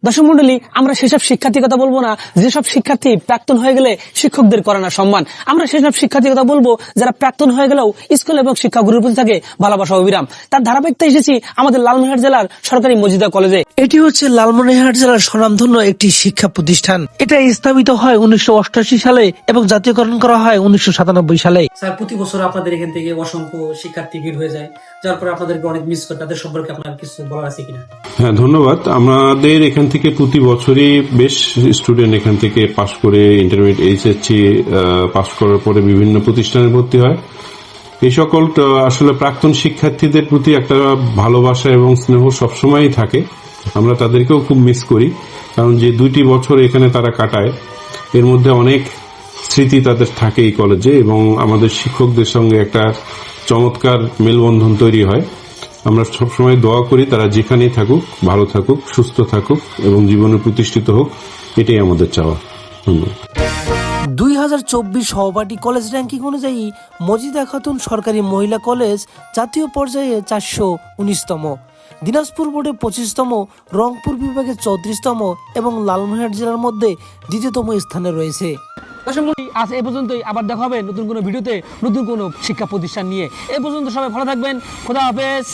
দর্শক মন্ডলী, আমরা সেসব শিক্ষার্থীর কথা বলবো না যেসব শিক্ষার্থী প্রাক্তন হয়ে গেলে শিক্ষকদের করে না সম্মান। আমরা সেসব শিক্ষার্থীর কথা বলবো যারা প্রাক্তন হয়ে গেলেও স্কুল এবং শিক্ষাগুরুর প্রতি থাকে ভালোবাসা অবিরাম। তার ধারাবাহিকতা এসেছি আমাদের লালমনিরহাট জেলার সরকারি মজিদা কলেজে। এটি হচ্ছে লালমনিরহাট জেলার স্বনামধন্য একটি শিক্ষা প্রতিষ্ঠান। এটা স্থাপিত হয় 1988 সালে এবং জাতীয়করণ করা হয় 1997 সালে। স্যার, প্রতি বছর আপনাদের এখান থেকে অসংখ্য শিক্ষার্থী ভিড় হয়ে যায়, যার পরে আপনাদেরকে অনেক মিস করে। তাদের সম্পর্কে আপনার কিছু বলার আছে কিনা? হ্যাঁ, ধন্যবাদ। আমাদের এখান থেকে প্রতি বছরই বেশ স্টুডেন্ট এখান থেকে পাশ করে ইন্টারমিডিয়েট এইচএসসি পাশ করার পরে বিভিন্ন প্রতিষ্ঠানে ভর্তি হয়। এই সকল আসলে প্রাক্তন শিক্ষার্থীদের প্রতি একটা ভালোবাসা এবং স্নেহ সবসময়ই থাকে। আমরা তাদেরকেও খুব মিস করি, কারণ যে 2টি বছর এখানে তারা কাটায় এর মধ্যে অনেক স্মৃতি তাদের থাকে এই কলেজে, এবং আমাদের শিক্ষকদের সঙ্গে একটা চমৎকার মেলবন্ধন তৈরি হয়। আমরা সবসময় দোয়া করি তারা যেখানেই থাকুক ভালো থাকুক, সুস্থ থাকুক এবং জীবনে প্রতিষ্ঠিত হোক, এটাই আমাদের চাওয়া। ধন্যবাদ। 2024 সহপাঠী কলেজ র্যাঙ্কিং অনুযায়ী মজিদা খাতুন সরকারি মহিলা কলেজ জাতীয় পর্যায়ে 419তম, দিনাজপুর বোর্ডে 25তম, রংপুর বিভাগে 34তম এবং লালমনিরহাট জেলার মধ্যে 2তম স্থানে রয়েছে। দর্শক মন্ডলী, আজ এ পর্যন্তই। আবার দেখা হবে নতুন কোনো ভিডিওতে নতুন কোনো শিক্ষা প্রতিষ্ঠান নিয়ে। এ পর্যন্ত সবাই ভালো থাকবেন। খোদা হাফেজ।